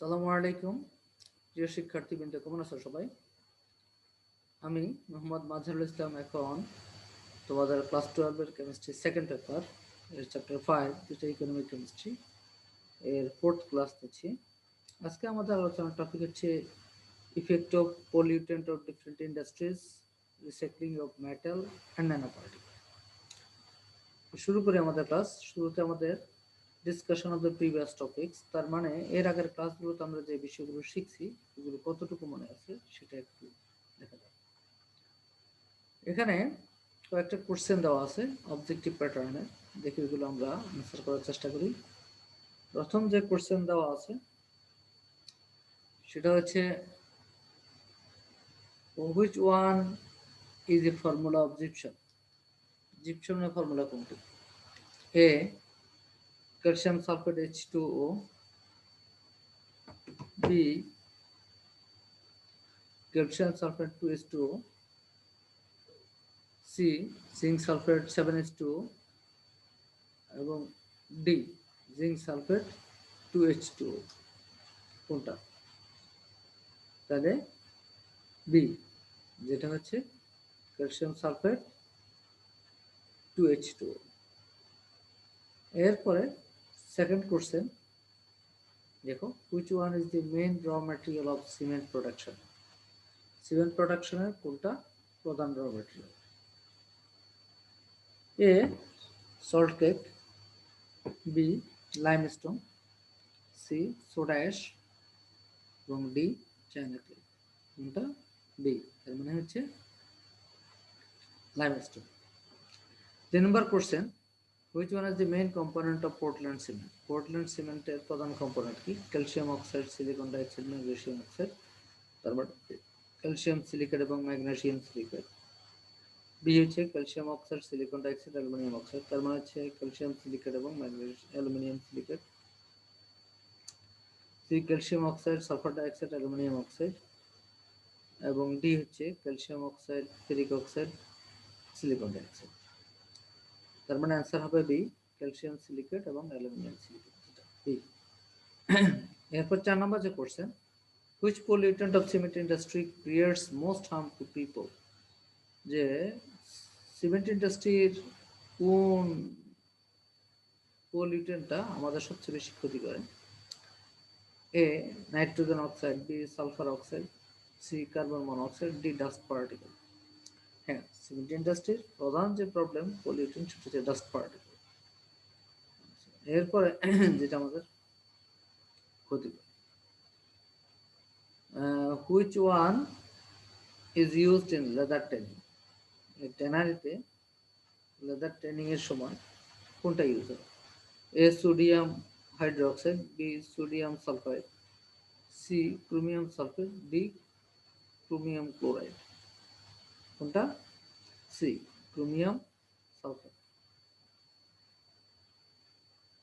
সালামু আলাইকুম প্রিয় শিক্ষার্থীবৃন্দ, কেমন আছো সবাই? আমি মোহাম্মদ মাজহারুল ইসলাম এখন তোমাদের ক্লাস 12 এর কেমিস্ট্রি সেকেন্ড পেপার এর চ্যাপ্টার 5 যেটা ইকোনমিক কেমিস্ট্রি এর ফোর্থ ক্লাস নিচ্ছি। আজকে আমাদের আলোচনার টপিক হচ্ছে effect of pollutant of different industries, recycling of metal and nano particle. শুরু করি আমাদের ক্লাস। শুরুতে আমাদের discussion of the previous topics, তার মানে এর আগের ক্লাসগুলোতে আমরা যে বিষয়গুলো শিখছি এগুলো কতটুকু মনে আছে সেটা একটু দেখা যাক। এখানে কয়েকটা কোশ্চেন দেওয়া আছে অবজেক্টিভ প্যাটার্নের, দেখি এগুলো আমরা আনসার করার চেষ্টা করি। প্রথম যে কোশ্চেন দেওয়া আছে সেটা হচ্ছে which one is a formula of gypsum. জিপসামের ফর্মুলা কোনটি? A calcium sulphate H2O, B calcium sulphate 2H2O, C zinc sulphate 7H2O এবং ডি জিঙ্ক সালফেট 2H2O। কোনটা? তাহলে বি, যেটা হচ্ছে ক্যালসিয়াম সালফেট 2H2O। এরপরে সেকেন্ড কোশ্চেন দেখো, which one is the main raw material of cement production. Cement প্রোডাকশনের কোনটা প্রধান raw material? A salt cake, B limestone, C soda ash এবং ডি চায়না ক্লে। কোনটা? বি, তার মানে হচ্ছে limestone. 3 number question, which one is the main component of Portland cement. Portland সিমেন্টের প্রধান কম্পোনেন্ট কি? Calcium oxide, silicon dioxide, magnesium oxide. তারপর calcium silicate এবং ম্যাগনেসিয়াম সিলিকেট। বি হচ্ছে calcium oxide, silicon dioxide, aluminium oxide. তার মানে হচ্ছে calcium silicate এবং aluminium silicate. C calcium oxide, sulphur dioxide, aluminium oxide এবং ডি হচ্ছে calcium oxide, ferric oxide, silicon dioxide. তার মানে অ্যান্সার হবে বি, ক্যালসিয়াম সিলিকেট এবং অ্যালুমিনিয়াম সিলিকেট, বি। এরপর 4 নম্বর যে question, which pollutant of cement industry creates most harm to people. যে সিমেন্ট ইন্ডাস্ট্রির কোন পলিউটেন্টটা আমাদের সবচেয়ে বেশি ক্ষতি করে? A nitrogen oxide, B sulphur oxide, C carbon monoxide, D dust particle. হ্যাঁ, সিমেন্ট ইন্ডাস্ট্রির প্রধান যে প্রবলেম পলিউটেন্ট সেটা হচ্ছে ডাস্ট পার্টিকেল। এরপরে যেটা আমাদের ক্ষতি করে, which one is used in leather tanning. ট্যানারিতে লেদার ট্যানিং এর সময় কোনটা ইউজ হয়? A sodium hydroxide, B sodium sulphide, C chromium sulphate, D chromium chloride. কোনটা? C chromium sulphate.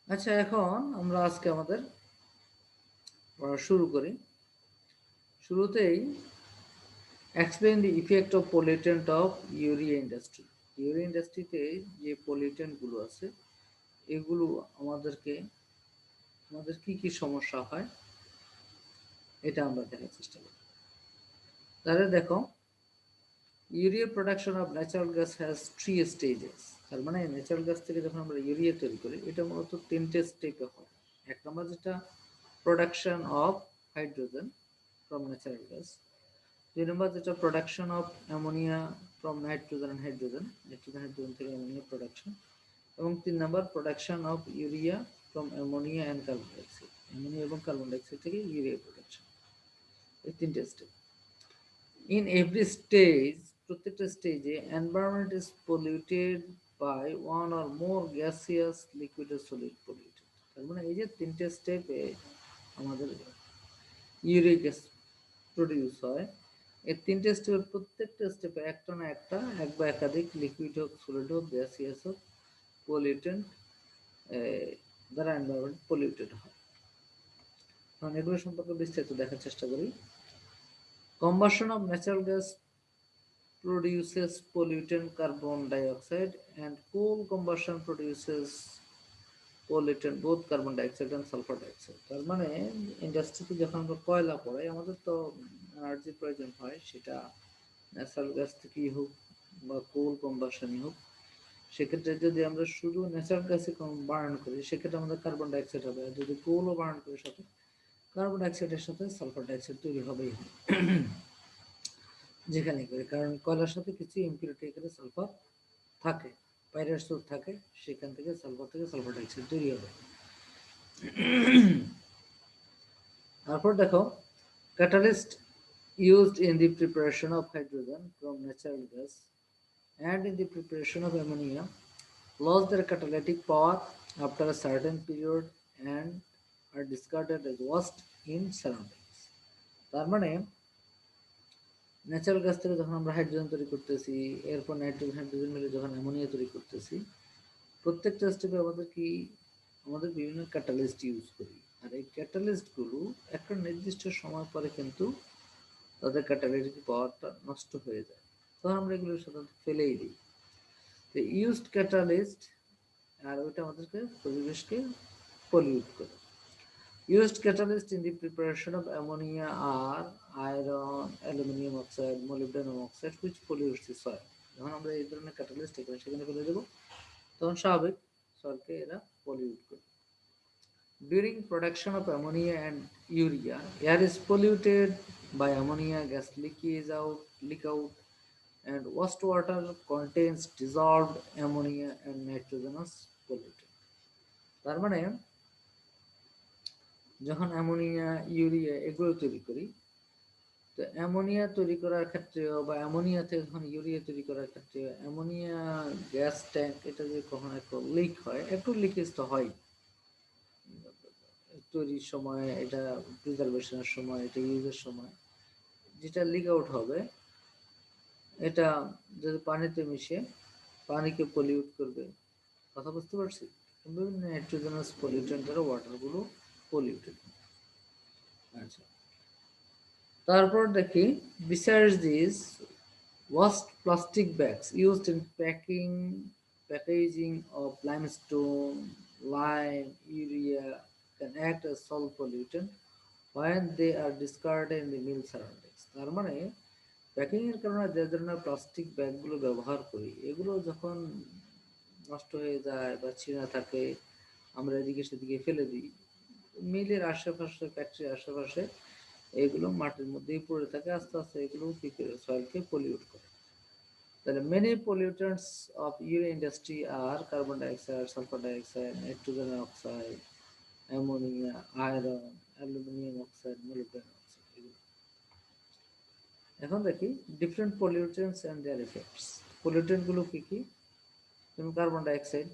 আচ্ছা, এখন আমরা আজকে আমাদের পড়া শুরু করি। শুরুতেই explain the effect of pollutant of urea industry. Urea ইন্ডাস্ট্রিতে যে পলিউটেন্টগুলো আছে এগুলো আমাদের কি কি সমস্যা হয় এটা আমরা দেখার চেষ্টা করি। তাহলে দেখো, urea production of natural gas has 3 stages. তার মানে ন্যাচারাল গ্যাস থেকে যখন আমরা ইউরিয়া তৈরি করি এটা মূলত 3টে স্টেপে হয়। 1 নম্বর যেটা production of hydrogen from natural gas, 2 number যেটা production of ammonia from nitrogen and hydrogen, nitrogen hydrogen থেকে অ্যামোনিয়া প্রোডাকশন, এবং 3 number production of urea from ammonia and carbon dioxide, ammonia এবং কার্বন ডাইঅক্সাইড থেকে urea production. এই 3টে step. In every stage, প্রত্যেকটা স্টেজে environment is polluted by one or more gaseous liquid ও solid polluted. তার মানে এই যে 3টে স্টেপে আমাদের ইউরিক অ্যাসিড প্রডিউস হয়, এই 3টে স্টেপের প্রত্যেকটা স্টেপে একটা না একটা, এক বা একাধিক লিকুইড হোক, সলিড হোক, গ্যাসিয়াস হোক, পলিউটেন্ট দ্বারা এনভায়রনমেন্ট পলিউটেড হয়। এখন এগুলো সম্পর্কে বিস্তারিত দেখার চেষ্টা করি। Combustion of natural gas produces pollutant carbon dioxide and coal combustion produces pollutant both carbon dioxide and sulfur dioxide. তার মানে ইন্ডাস্ট্রিতে যখন আমরা কয়লা পোড়াই আমাদের তো এনার্জি প্রয়োজন হয়, সেটা ন্যাচারাল গ্যাস থেকেই হোক বা কোল কম্বাসনই হোক। সেক্ষেত্রে যদি আমরা শুধু ন্যাচারাল গ্যাসে বার্ন করি সেক্ষেত্রে আমাদের কার্বন ডাইঅক্সাইড হবে, আর যদি কোলও বার্ন করি সাথে কার্বন ডাইঅক্সাইডের সাথে সালফার ডাইঅক্সাইড তৈরি হবেই হবে যেখানে করি, কারণ কয়লার সাথে কিছু ইম্পিউরিটি এখানে সালফার থাকে, পাইরাসও থাকে, সেখান থেকে সালফার ডাইঅক্সাইড তৈরি হবে। তারপর দেখো, catalyst used in the preparation of hydrogen from natural gas and in the preparation of ammonia lose their catalytic power after a certain period and are discarded as waste in surroundings. তার মানে natural gas থেকে যখন আমরা hydrogen তৈরি করতেছি, এরপর hydrogen মিলে যখন অ্যামোনিয়া তৈরি করতেছি, প্রত্যেকটা স্টেপে আমাদের বিভিন্ন ক্যাটালিস্ট ইউজ করি। আর এই ক্যাটালিস্টগুলো একটা নির্দিষ্ট সময় পরে কিন্তু তাদের ক্যাটালিটিক পাওয়ারটা নষ্ট হয়ে যায়, তখন আমরা এগুলো সাধারণত ফেলেই দিই। তো ইউজড ক্যাটালিস্ট, আর ওইটা আমাদেরকে পরিবেশকে পলিউট করে। Used catalyst in the preparation of ammonia are iron, aluminum oxide, molybdenum oxide, which pollutes the soil. যখন আমরা এই ধরনের ক্যাটালিস্ট এখানে সেখানে ফেলে দেবো, তখন স্বাভাবিক সয়েলকে এরা পলিউট করে। During production of ammonia and urea, air is polluted by ammonia gas leak out, and wastewater contains dissolved ammonia and nitrogenous pollutant. তার মানে যখন অ্যামোনিয়া, ইউরিয়া এগুলো তৈরি করি, তো অ্যামোনিয়া তৈরি করার ক্ষেত্রেও বা অ্যামোনিয়া থেকে যখন ইউরিয়া তৈরি করার ক্ষেত্রে অ্যামোনিয়া গ্যাস ট্যাঙ্ক এটা যে কখনো একটু লিক হয়, একটু লিকেজ তো হয় তৈরির সময়, এটা প্রিজারভেশনের সময়, এটা ইউজের সময়, যেটা লিক আউট হবে এটা যদি পানিতে মিশে পানিকে পলিউট করবে। কথা বুঝতে পারছি? বিভিন্ন নাইট্রোজেনাস পলিউটেন্ট দ্বারা ওয়াটারগুলো পলিউটেড। আচ্ছা, তারপর দেখি, besides these, waste plastic bags used in packaging of limestone, lime, urea can act as soil pollutant when they are discarded in the mill surroundings. তার মানে প্যাকিং এর কারণে যে ধরনের প্লাস্টিক ব্যাগগুলো ব্যবহার করি, এগুলো যখন নষ্ট হয়ে যায় বা ছিঁড়া থাকে, আমরা এদিকে সেদিকে ফেলে দিই, মিলের আশেপাশে, ফ্যাক্টরির আশেপাশে এগুলো মাটির মধ্যেই পড়ে থাকে, আস্তে আস্তে এগুলো কি করে সয়েলকে পলিউট করে। তাহলে many pollutants of urea industry আর carbon dioxide, sulphur dioxide, nitrogen oxide, ammonia, iron, aluminium oxide, molybdenum oxide, এগুলো। এখন দেখি different pollutants and their effects. Pollutant গুলো কি কি? যেমন কার্বন ডাইঅক্সাইড,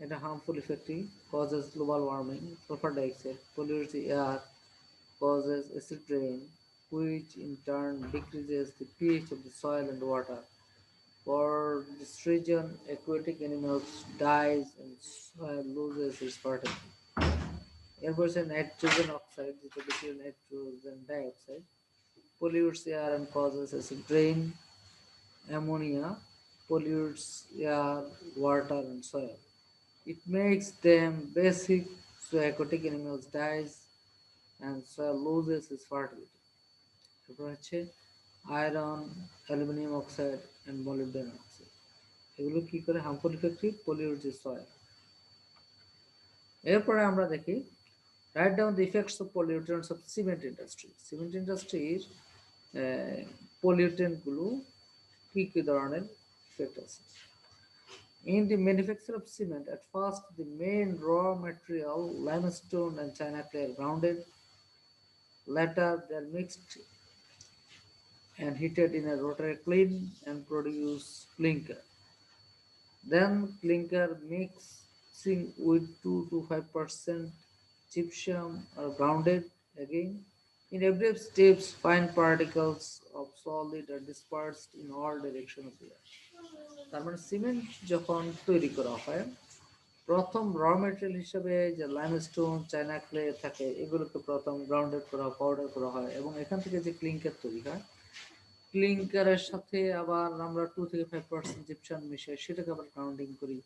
এটা harmful effective, causes global warming. Sulphur dioxide pollutes the air, causes acid rain, which in turn decreases the pH of the soil and water. For this reason, aquatic animals dies and soil loses its fertility. এরপর হচ্ছে nitrogen oxide, যেটা বেশি nitrogen dioxide, pollutes air and causes acid rain. Ammonia pollutes air, water, and soil. It makes them basic, so aquatic animals dies and soil loses its fertility. এরপর হচ্ছে iron, aluminium oxide and molybdenum oxide, এগুলো কি করে harmful effective, pollute the soil. এরপরে আমরা দেখি, write down the effects of pollutants of cement industry. Cement ইন্ডাস্ট্রির পলিউটেন্টগুলো কি কি ধরনের ইফেক্ট আছে। In the manufacture of cement, at first the main raw material, limestone and china clay, are grounded. Later, they are mixed and heated in a rotary kiln and produce clinker. Then clinker mixing with 2 to 5% gypsum are grounded again. In every steps, fine particles of solid are dispersed in all directions of the air. তার মানে cement যখন তৈরি করা হয়, প্রথম র material হিসেবে যে লাইমস্টোন, চায়না ক্লে থাকে, এগুলোকে প্রথম গ্রাউন্ডেড করা, পাউডার করা হয়, এবং এখান থেকে যে ক্লিংকার তৈরি হয়, ক্লিংকারের সাথে আবার আমরা 2 থেকে 5% জিপসাম মিশাই, সেটাকে আবার গ্রাউন্ডিং করি,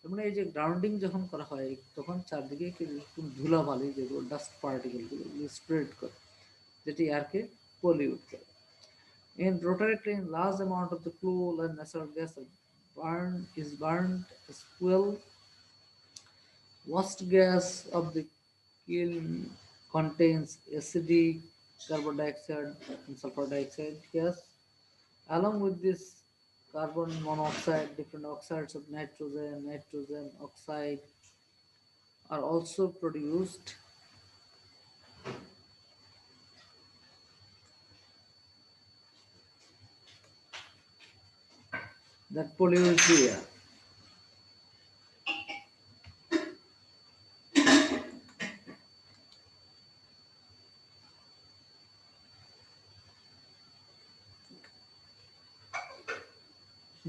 তার মানে এই যে গ্রাউন্ডিং যখন করা হয় তখন চারদিকে এরকম ধুলাবালি যেগুলো ডাস্ট পার্টিকেলগুলো স্প্রেড করে, যেটি এয়ারকে পলিউট করে। In rotary train, large amount of the coal and natural gas burned as fuel. Waste gas of the kiln contains acidic carbon dioxide and sulfur dioxide gas. Along with this carbon monoxide, different oxides of nitrogen oxide are also produced that pollute the air.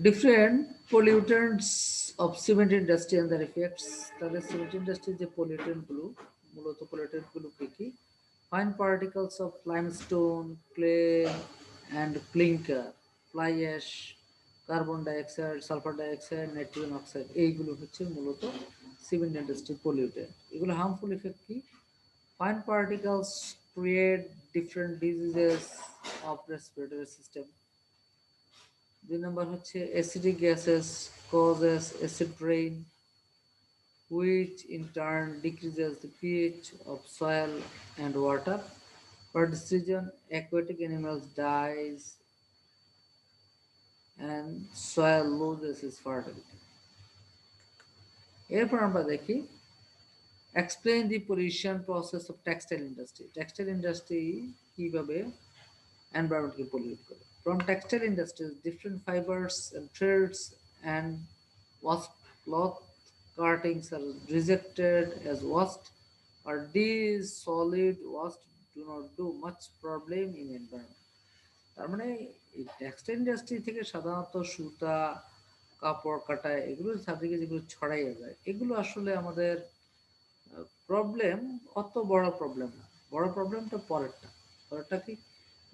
Different pollutants of cement industry and their effects. তাহলে cement ইন্ডাস্ট্রির যে pollutant গুলো, মূলত pollutant গুলো কি কি? Fine particles of limestone, clay and clinker, fly ash, carbon dioxide, sulphur dioxide, nitrogen oxide, এইগুলো হচ্ছে মূলত সিমেন্ট ইন্ডাস্ট্রির পলিউটেন্ট। এগুলো হার্মফুল ইফেক্ট কি? Fine particles create different diseases of respiratory system. দুই নম্বর হচ্ছে acidic gases causes acid rain, which in turn decreases the pH of soil and water. For this reason, aquatic animals dies and soil loses its fertility. এরপর আমরা দেখি explain the pollution process of textile industry. Textile industry কিভাবে environment pollute করে? From textile industries, different fibers and threads and wasp cloth cuttings are rejected as waste, or these solid waste do not do much problem in environment. তার মানে এই textile industry থেকে সাধারণত সুতা, কাপড় কাটা এগুলো চারদিকে যেগুলো ছড়াইয়া যায়, এগুলো আসলে আমাদের প্রবলেম অত বড় প্রবলেম না। বড় প্রবলেমটা পরেরটা। পরেরটা কি?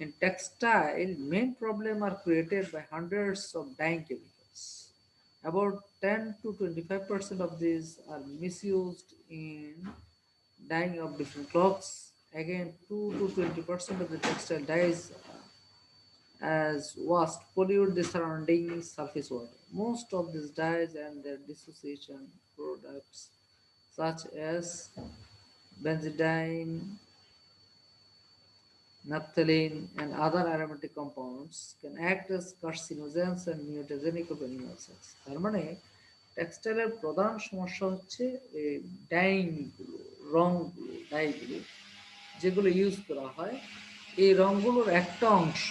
In textile, main problem are created by hundreds of dyeing chemicals. About 10 to 25% of these are misused in dyeing of different clothes. Again, 2 to 20% of the textile dyes as waste pollute the surrounding surface water. Most of these dyes and their dissociation products, such as benzidine, naphthalene, and other aromatic compounds, can act as carcinogens and mutagenic of animal cells. তার মানে টেক্সটাইলের প্রধান সমস্যা হচ্ছে এই ডাইংগুলো, রংগুলো, ডাইগুলো যেগুলো use করা হয়, এই রংগুলোর একটা অংশ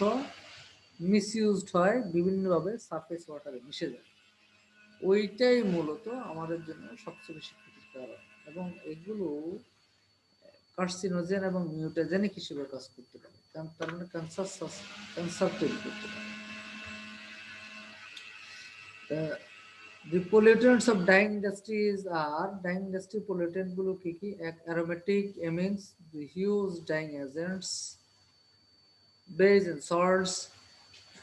মিসইউজড হয়, বিভিন্নভাবে সারফেস ওয়াটারে মিশে যায়। ওইটাই মূলত আমাদের জন্য সবচেয়ে বেশি ক্ষতির কারণ, এবং এগুলো কার্সিনোজেন এবং মিউটাজেনিক হিসেবে কাজ করতে পারে, কারণ তার মানে ক্যান্সার তৈরি করতে পারে। The pollutants of dyeing industries are dyeing industry pollutant গুলো কি কি? Aromatic amines, the huge dyeing agents, base and salts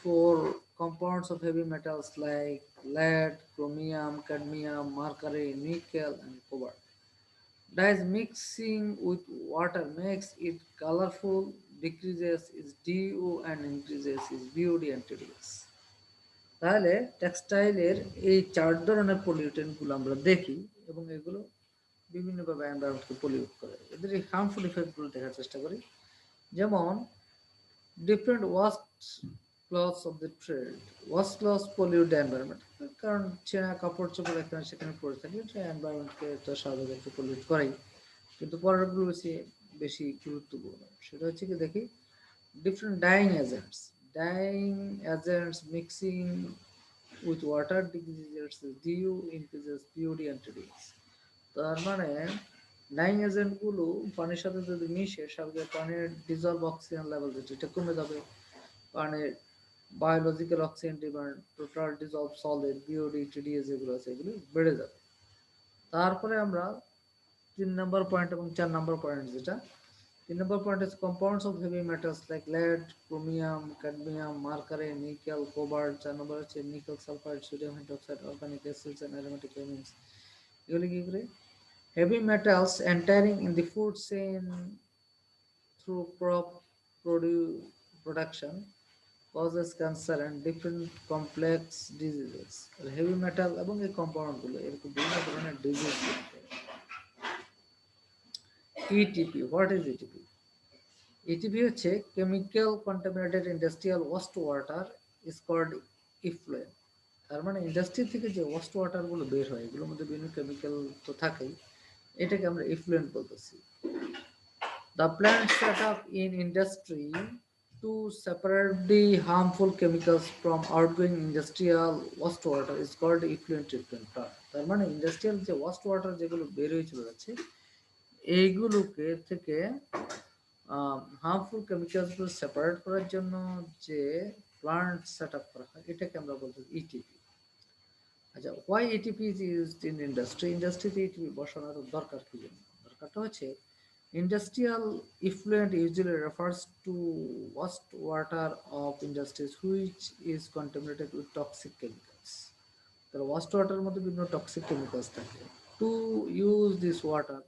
for compounds of heavy metals like lead, chromium, cadmium, mercury, nickel, and cobalt. Dyes mixing with water makes it colorful, decreases its DO, and increases its beauty and TDS. তাহলে টেক্সটাইলের এই চার ধরনের পলিউটেন্টগুলো আমরা দেখি, এবং এগুলো বিভিন্নভাবে এনভায়রনমেন্টকে pollute করে। এদের এই হার্মফুল ইফেক্টগুলো দেখার চেষ্টা করি। যেমন different wash cloths of the trade. Wash cloths pollute the environment. কারণ ছেঁড়া কাপড় চোপড় এখানে সেখানে পড়ে থাকে, এটা এনভায়রনমেন্টকে তো স্বাভাবিক একটু পলিউট করেই। কিন্তু পরেরগুলো বেশি বেশি গুরুত্বপূর্ণ। সেটা হচ্ছে কি দেখি, different dyeing agents. Dyeing agents mixing with water decreases DU, increases purity and TDS. তার মানে ডাইং এজেন্ট গুলো পানির সাথে যদি মিশে, স্বাভাবিক পানির ডিজলভ অক্সিজেন লেভেল যেটা কমে যাবে, পানির biological oxygen demand, total dissolved solid, BOD, TDS যেগুলো আছে এগুলো বেড়ে যাবে। তারপরে আমরা 3 নম্বর পয়েন্ট এবং 4 নম্বর পয়েন্ট, যেটা 3 নম্বর পয়েন্ট হচ্ছে compounds of heavy metals like lead, chromium, cadmium, mercury, nickel, cobalt। 4 number হচ্ছে nickel, sulphide, sodium hydroxide, organic acids and aromatic elements. এগুলো কি করে? Heavy metals entering in the food chain through crop production causes cancer and different complex diseases. Heavy metal এবং এই কম্পাউন্ডগুলো এরকম বিভিন্ন ধরনের disease. ETP, what is ETP? ETP হচ্ছে chemical contaminated industrial waste water is called effluent. তার মানে industry থেকে যে ওয়েস্ট ওয়াটারগুলো বের হয় এগুলোর মধ্যে বিভিন্ন কেমিক্যাল তো থাকেই, এটাকে আমরা ইফ্লুয়েন্ট বলতেছি। The plant set up in industry to separate the harmful chemicals from outgoing industrial wastewater is called effluent treatment plant. তার মানে ইন্ডাস্ট্রিয়াল যে ওয়েস্ট ওয়াটার যেগুলো বের হয়ে চলে যাচ্ছে এইগুলোকে থেকে হার্মফুল কেমিক্যালস গুলো সেপারেট করার জন্য যে প্লান্ট সেট আপ করা হয় এটাকে আমরা বলতে ইটিপি। আচ্ছা, why ETP is used in industry? ইন্ডাস্ট্রিতে এটিপি বসানোর দরকার কি জন্য? দরকারটা হচ্ছে industrial effluent usually refers to wastewater of industries which is contaminated with toxic chemicals. তাহলে ওয়াস্ট ওয়াটারের মধ্যে বিভিন্ন টক্সিক কেমিক্যালস থাকে। To use this water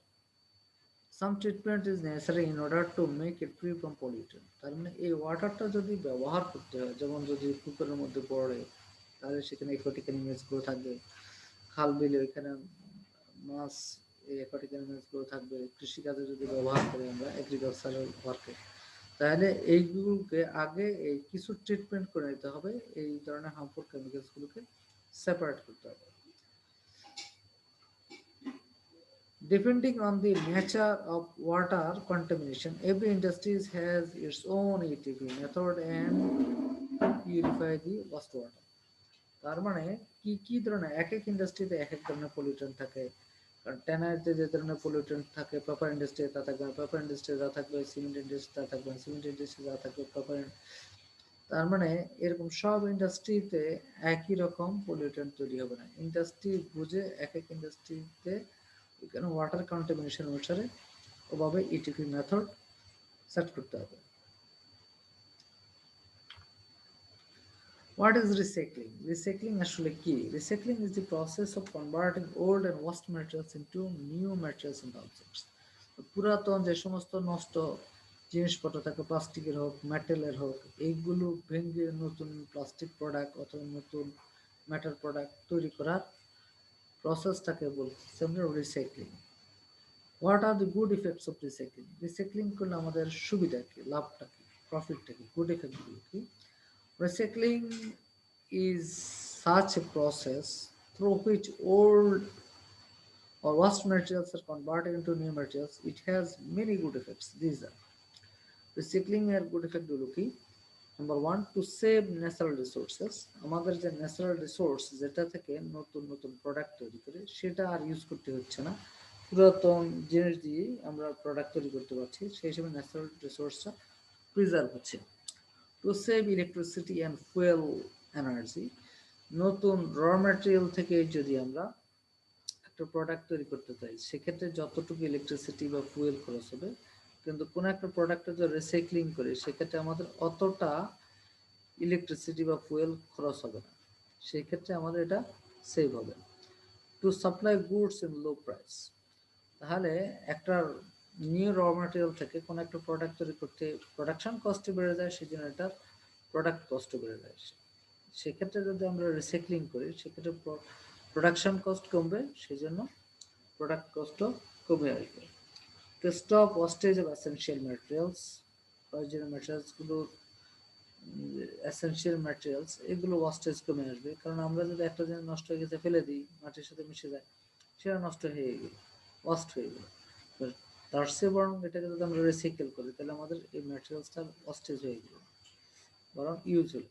some treatment is necessary in order to make it free from pollution. তার মানে এই ওয়াটারটা যদি ব্যবহার করতে হয়, যেমন যদি পুকুরের মধ্যে পড়ে তাহলে সেখানে একুয়াটিক অ্যানিমেলসগুলো থাকবে, খাল বিলে ওইখানে মাছ, এই অ্যাকোয়াটিক অ্যানিমেলসগুলো থাকবে। কৃষিকাজে যদি ব্যবহার করি আমরা এগ্রিকালচারাল ওয়ার্কে, তাহলে এইগুলোকে আগে এই কিছু ট্রিটমেন্ট করে নিতে হবে, এই ধরনের হার্মফুল কেমিক্যালসগুলোকে সেপারেট করতে হবে। Depending on the nature of water contamination, every industry has its own ETP method and purify the wastewater. তার মানে কি কি ধরনের এক এক ইন্ডাস্ট্রিতে এক এক ধরনের পলিউশন থাকে। কারণ ট্যানারিতে যে ধরনের পলিউশন থাকে পেপার ইন্ডাস্ট্রি তা থাকবে না, পেপার ইন্ডাস্ট্রি যা থাকবে সিমেন্ট ইন্ডাস্ট্রি তা থাকবে না, সিমেন্ট ইন্ডাস্ট্রি যা থাকবে পেপার। তার মানে এরকম সব ইন্ডাস্ট্রিতে একই রকম পলিউশন তৈরি হবে না। ইন্ডাস্ট্রি বুঝে এক এক ইন্ডাস্ট্রিতে ওইখানে ওয়াটার কন্টামিনেশন অনুসারে ওভাবে ইটিপি মেথড সেট করতে হবে। What is recycling? Recycling আসলে কি? Recycling is the process of converting old and waste materials into new materials and objects. পুরাতন যে সমস্ত নষ্ট জিনিসপত্র থাকে, প্লাস্টিকের হোক মেটালের হোক, এইগুলো ভেঙে নতুন প্লাস্টিক প্রোডাক্ট অথবা নতুন মেটাল প্রোডাক্ট তৈরি করার প্রসেসটাকে বলছি আমরা recycling. What are the good effects of recycling? Recycling করলে আমাদের সুবিধা কি, লাভটা কি, প্রফিটটা কি, গুড ইফেক্টগুলো কি? Recycling is such a process through which old or waste materials are converted into new materials. It has many good effects. These are recycling এর good effect গুলো কি? Number one, to save natural resources. আমাদের যে natural resource যেটা থেকে নতুন নতুন product তৈরি করে সেটা আর ইউজ করতে হচ্ছে না, পুরাতন জিনিস দিয়ে আমরা প্রোডাক্ট তৈরি করতে পারছি, সেই হিসেবে ন্যাচারাল রিসোর্সটা প্রিজার্ভ হচ্ছে। To save electricity and fuel energy, নতুন র ম্যাটেরিয়াল থেকে যদি আমরা একটা প্রোডাক্ট তৈরি করতে চাই সেক্ষেত্রে যতটুকু ইলেকট্রিসিটি বা ফুয়েল খরচ হবে, কিন্তু কোনো একটা প্রোডাক্টে যদি রিসাইক্লিং করি সেক্ষেত্রে আমাদের অতটা ইলেকট্রিসিটি বা ফুয়েল খরচ হবে না, সেই ক্ষেত্রে আমাদের এটা সেভ হবে। To supply goods in low price, তাহলে একটা নিউ র ম্যাটেরিয়াল থেকে কোনো একটা প্রোডাক্ট তৈরি করতে প্রোডাকশন কস্ট বেড়ে যায়, সেই জন্য এটার প্রোডাক্ট কস্ট বেড়ে যায়। সেক্ষেত্রে যদি আমরা রিসাইক্লিং করি সেক্ষেত্রে প্রোডাকশন কস্ট কমবে, সেই জন্য প্রোডাক্ট কস্টও কমে আসবে। To stop wastage of essential materials, প্রয়োজনীয় ম্যাটেরিয়ালসগুলো এসেনশিয়াল ম্যাটেরিয়ালস এগুলো ওয়েস্টেজ কমে আসবে, কারণ আমরা যদি একটা জিনিস নষ্ট হয়ে গেছে ফেলে দিই, মাটির সাথে মিশে যায়, সেটা নষ্ট হয়ে গেল, ওয়েস্ট হয়ে গেল। তার চেয়ে বরং এটাকে যদি আমরা রিসাইকেল করি তাহলে আমাদের এই ম্যাটেরিয়ালসটা ওয়েস্টেজ হয়ে গেল, বরং ইউজ হলো।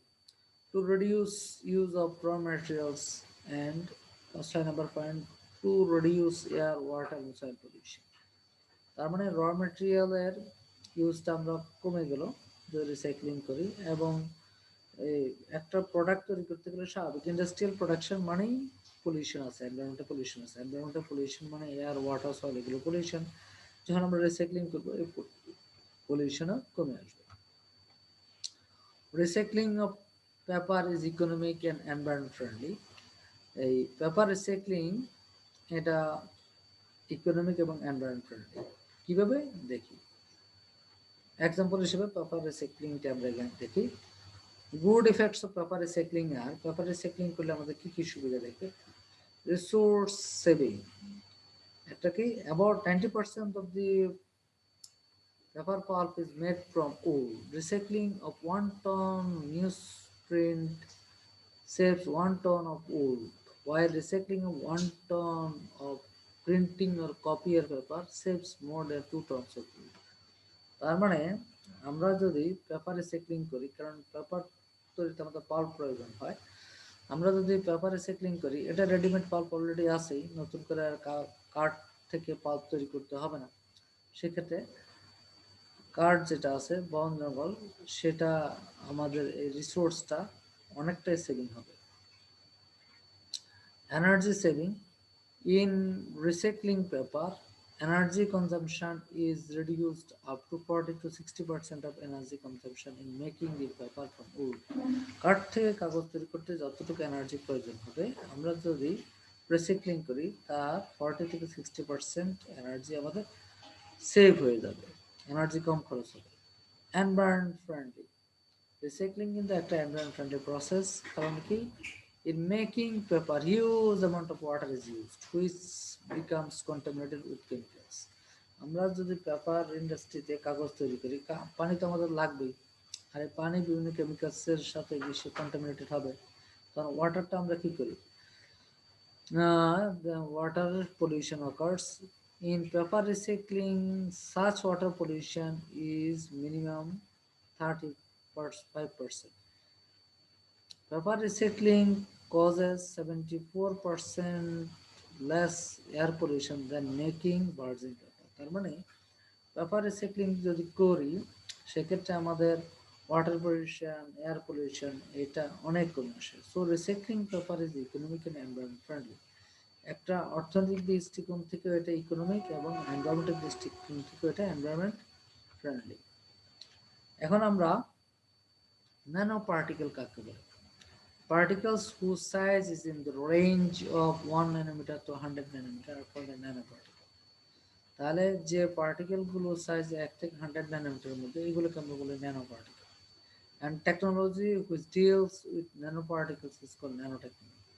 To reduce use of raw materials and number point, to reduce air, water and soil pollution. তার মানে র ম্যাটেরিয়ালের ইউজটা আমরা কমে গেল যদি রিসাইক্লিং করি, এবং এই একটা প্রোডাক্ট তৈরি করতে গেলে স্বাভাবিক ইন্ডাস্ট্রিয়াল প্রোডাকশন মানেই পলিউশন আছে, এনভায়রনমেন্টাল পলিউশন আছে, এনভায়রনমেন্টাল পলিউশন মানে এয়ার ওয়াটার সয়েল এগুলো পলিউশন, যখন আমরা রিসাইক্লিং করবো এই পলিউশনও কমে আসবে। Recycling of paper is economic and environment friendly. এই পেপার রিসাইক্লিং এটা ইকোনমিক এবং এনভায়রনমেন্ট ফ্রেন্ডলি। কিভাবে দেখি, এক্সাম্পল হিসেবে পেপার রিসাইক্লিংটা আমরা এখানে দেখি। Good effects of paper recycling আর পেপার রিসাইক্লিং করলে আমাদের কি কি সুবিধা দেখবে? রিসোর্স সেভিং, একটা কি about 90% of the paper pulp is made from wool. Recycling of 1 ton newsprint saves 1 ton of wool, while recycling of 1 ton of printing or copier paper saves more than 2 tons of wool. তার মানে আমরা যদি paper recycling করি, কারণ paper তৈরিতে আমাদের pulp প্রয়োজন হয়, আমরা যদি পেপার রিসাইক্লিং করি, এটা রেডিমেড পাল্প অলরেডি আছেই, নতুন করে আর কাঠ থেকে পাল্প তৈরি করতে হবে না। সেক্ষেত্রে কাঠ যেটা আছে বন জঙ্গল, সেটা আমাদের এই রিসোর্সটা অনেকটাই সেভিং হবে। Energy saving, in recycling paper energy consumption is reduced up to 40 to 60% of energy consumption in making the paper from wood. কাঠ থেকে কাগজ তৈরি করতে যতটুকু এনার্জি প্রয়োজন হবে, আমরা যদি রিসাইক্লিং করি তার 40 থেকে 60% এনার্জি আমাদের সেভ হয়ে যাবে, এনার্জি কম খরচ হবে। এনভায়রনমেন্ট ফ্রেন্ডলি, রিসাইক্লিং কিন্তু একটা এনভায়রনমেন্ট ফ্রেন্ডলি প্রসেস। কারণ কি, in making paper huge amount of water is used which becomes contaminated with chemicals. আমরা যদি পেপার ইন্ডাস্ট্রিতে কাগজ তৈরি করি, পানি তো আমাদের লাগবেই, আর এই পানি বিভিন্ন কেমিক্যালসের সাথে বেশি কন্টামিনেটেড হবে। কারণ ওয়াটারটা আমরা কি করি, the water pollution occurs in paper recycling. Such water pollution is minimum 35%. Paper recycling causes 74% less air pollution than making virgin paper. তার মানে পেপার রিসাইক্লিং যদি করি, সেক্ষেত্রে আমাদের ওয়াটার পলিউশন, এয়ার পলিউশন এটা অনেক কমে আসে। So recycling paper is economic and environment friendly. একটা অর্থনৈতিক দৃষ্টিকোণ থেকে এটা ইকোনমিক এবং এনভায়রনমেন্টের দৃষ্টিকোণ থেকে এটা এনভায়রনমেন্ট ফ্রেন্ডলি। এখন আমরা ন্যানো পার্টিকেল কাকে বলে? Particles whose size is in the range of 1 nanometer to 100 nanometer are called a nanoparticle. তাহলে যে পার্টিকেল গুলো সাইজ 1 থেকে 100 ন্যানোমিটারের মধ্যে, এগুলোকে আমরা বলি nano particle. and technology which deals with nanoparticles is called nanotechnology.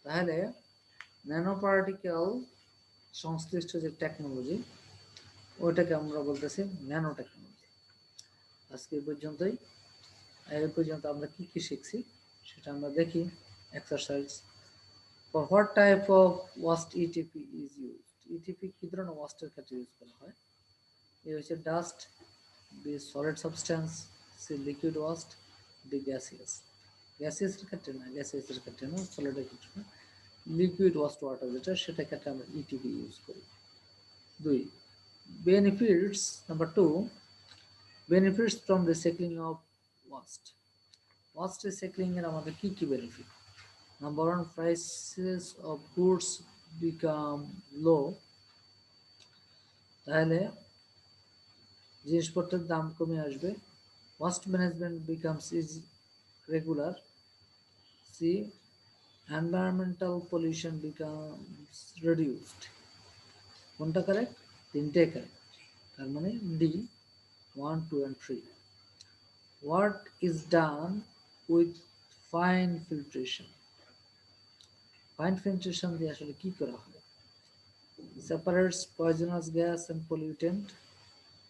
তাহলে ন্যানো পার্টিকেল সংশ্লিষ্ট যে টেকনোলজি, ওইটাকে আমরা বলতেছি ন্যানো টেকনোলজি। আজকে পর্যন্তই। এই পর্যন্ত আমরা কি কি শিখছি সেটা আমরা দেখি। Exercise, for what type of waste ETP is used? ETP কি ধরনের ওয়াস্টের ক্ষেত্রে ইউজ করা হয়? এ হচ্ছে dust, B solid substance, C liquid waste, D gaseous. গ্যাসিয়াসের ক্ষেত্রে না, গ্যাসিয়াসের ক্ষেত্রে না, সলিডের ক্ষেত্রে না, লিকুইড ওয়াস্ট ওয়াটার যেটা, সেটা ক্ষেত্রে আমরা ETP ইউজ করি। 2. Benefits, number 2, benefits from recycling of waste. Waste recycling এর আমাদের কি কি benefit? Number 1, prices of goods become low. তাহলে জিনিসপত্রের দাম কমে আসবে। Waste management becomes is regular. C, environmental pollution becomes reduced. কোনটা কারেক্ট? তিনটে কারেক্ট। তার মানে D 1, 2 and 3. What is done with fine filtration? Fine filtration দিয়ে আসলে কি করা হয়? separates poisonous gas and pollutant.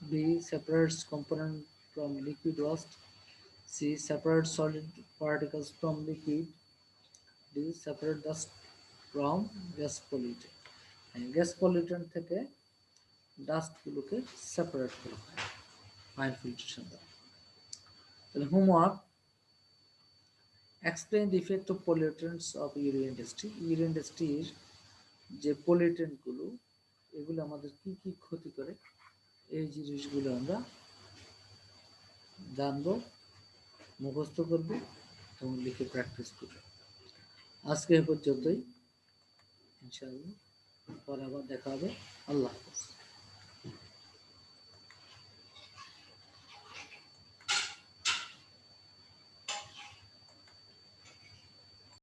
B, separates component from liquid waste. C, separates solid particles from liquid. D, separate dust from gas pollutant. Gas pollutant থেকে dust গুলোকে separate করা হয় fine filtration দ্বারা। তাহলে homework, explain the effect of pollutants of urea industry. Urea ইন্ডাস্ট্রির যে pollutant গুলো, এগুলো আমাদের কি কি ক্ষতি করে, এই জিনিসগুলো আমরা জানবো, মুখস্থ করব এবং লিখে প্র্যাকটিস করব। আজকে এ পর্যন্তই, ইনশাআল্লাহ পরে আবার দেখা হবে। আল্লাহ হাফেজ।